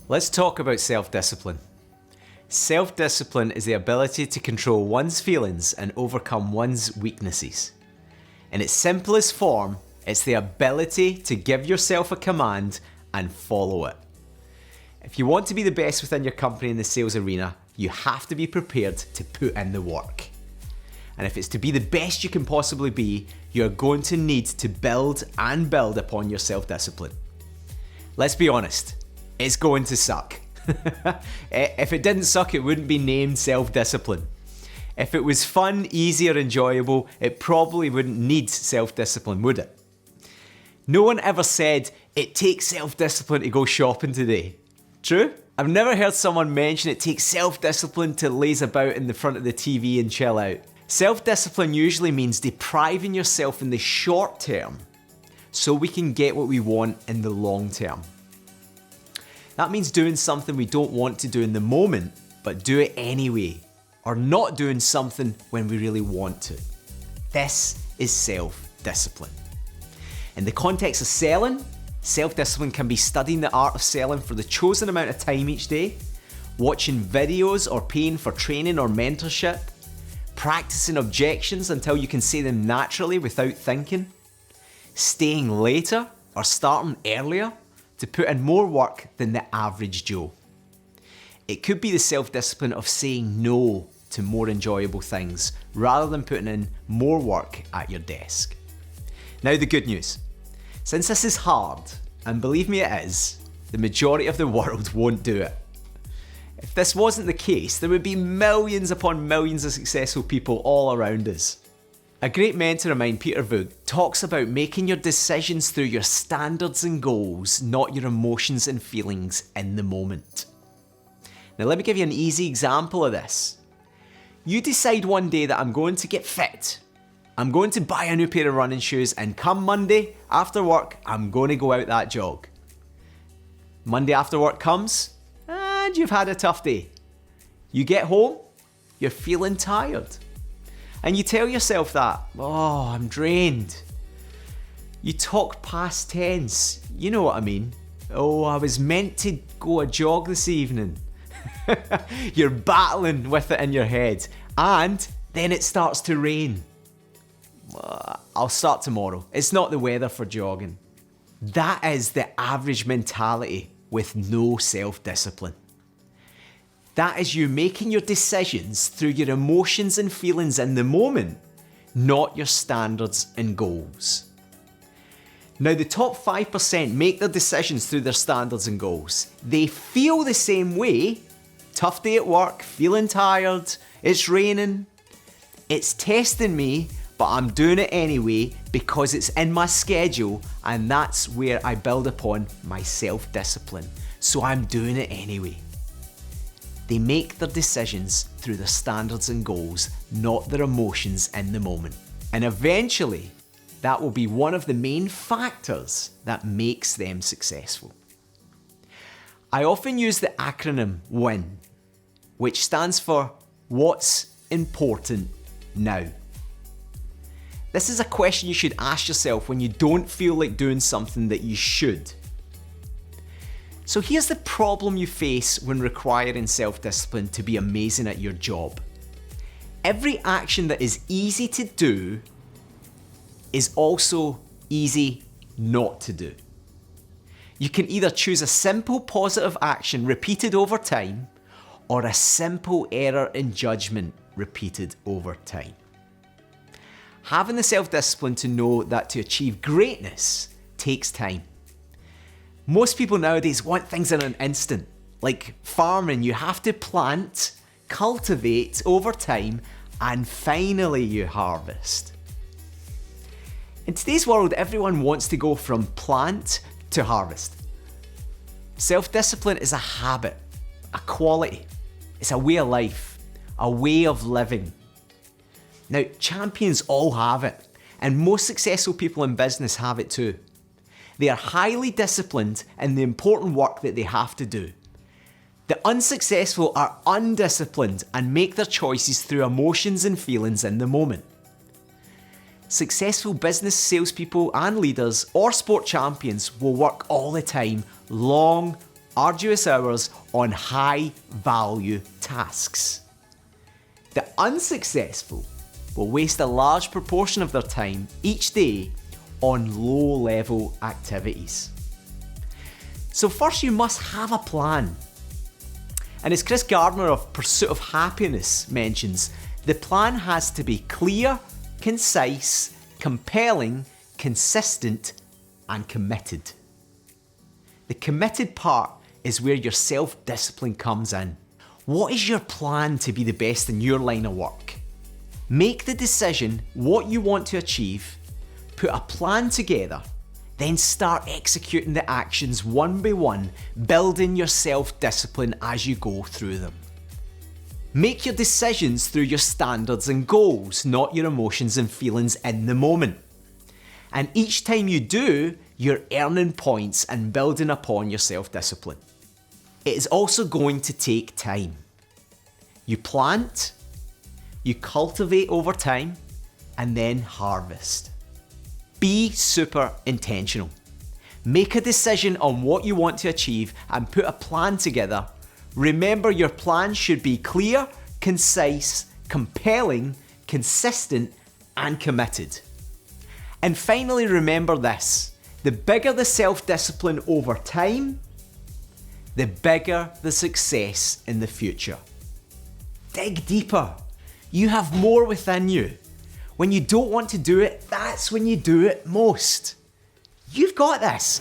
Let's talk about self-discipline. Self-discipline is the ability to control one's feelings and overcome one's weaknesses. In its simplest form, it's the ability to give yourself a command and follow it. If you want to be the best within your company in the sales arena, you have to be prepared to put in the work. And if it's to be the best you can possibly be, you're going to need to build upon your self-discipline. Let's be honest, it's going to suck. If it didn't suck, it wouldn't be named self-discipline. If it was fun, easy, or enjoyable, it probably wouldn't need self-discipline, would it? No one ever said, it takes self-discipline to go shopping today. True? I've never heard someone mention it takes self-discipline to laze about in the front of the TV and chill out. Self-discipline usually means depriving yourself in the short term so we can get what we want in the long term. That means doing something we don't want to do in the moment, but do it anyway, or not doing something when we really want to. This is self-discipline. In the context of selling, self-discipline can be studying the art of selling for the chosen amount of time each day, watching videos or paying for training or mentorship, practicing objections until you can say them naturally without thinking, staying later or starting earlier to put in more work than the average Joe. It could be the self-discipline of saying no to more enjoyable things rather than putting in more work at your desk. Now the good news. Since this is hard, and believe me it is, the majority of the world won't do it. If this wasn't the case, there would be millions upon millions of successful people all around us. A great mentor of mine, Peter Voog, talks about making your decisions through your standards and goals, not your emotions and feelings in the moment. Now let me give you an easy example of this. You decide one day that I'm going to get fit. I'm going to buy a new pair of running shoes, and come Monday after work, I'm going to go out that jog. Monday after work comes, and you've had a tough day. You get home, you're feeling tired. And you tell yourself that, oh, I'm drained. You talk past tense, you know what I mean. Oh, I was meant to go a jog this evening. You're battling with it in your head, and then it starts to rain. I'll start tomorrow. It's not the weather for jogging. That is the average mentality with no self-discipline. That is you making your decisions through your emotions and feelings in the moment, not your standards and goals. Now, the top 5% make their decisions through their standards and goals. They feel the same way. Tough day at work, feeling tired, it's raining. It's testing me, but I'm doing it anyway because it's in my schedule, and that's where I build upon my self-discipline. So I'm doing it anyway. They make their decisions through their standards and goals, not their emotions in the moment. And eventually, that will be one of the main factors that makes them successful. I often use the acronym WIN, which stands for What's Important Now. This is a question you should ask yourself when you don't feel like doing something that you should. So here's the problem you face when requiring self-discipline to be amazing at your job. Every action that is easy to do is also easy not to do. You can either choose a simple positive action repeated over time, or a simple error in judgment repeated over time. Having the self-discipline to know that to achieve greatness takes time. Most people nowadays want things in an instant. Like farming, you have to plant, cultivate over time, and finally you harvest. In today's world, everyone wants to go from plant to harvest. Self-discipline is a habit, a quality. It's a way of life, a way of living. Now, champions all have it, and most successful people in business have it too. They are highly disciplined in the important work that they have to do. The unsuccessful are undisciplined and make their choices through emotions and feelings in the moment. Successful business salespeople and leaders or sport champions will work all the time, long, arduous hours on high-value tasks. The unsuccessful will waste a large proportion of their time each day on low-level activities. So first you must have a plan. And as Chris Gardner of Pursuit of Happiness mentions, the plan has to be clear, concise, compelling, consistent, and committed. The committed part is where your self-discipline comes in. What is your plan to be the best in your line of work? Make the decision what you want to achieve, put a plan together, then start executing the actions one by one, building your self-discipline as you go through them. Make your decisions through your standards and goals, not your emotions and feelings in the moment. And each time you do, you're earning points and building upon your self-discipline. It is also going to take time. You plant, you cultivate over time, and then harvest. Be super intentional. Make a decision on what you want to achieve and put a plan together. Remember, your plan should be clear, concise, compelling, consistent, and committed. And finally, remember this: the bigger the self-discipline over time, the bigger the success in the future. Dig deeper. You have more within you. When you don't want to do it, that's when you do it most. You've got this.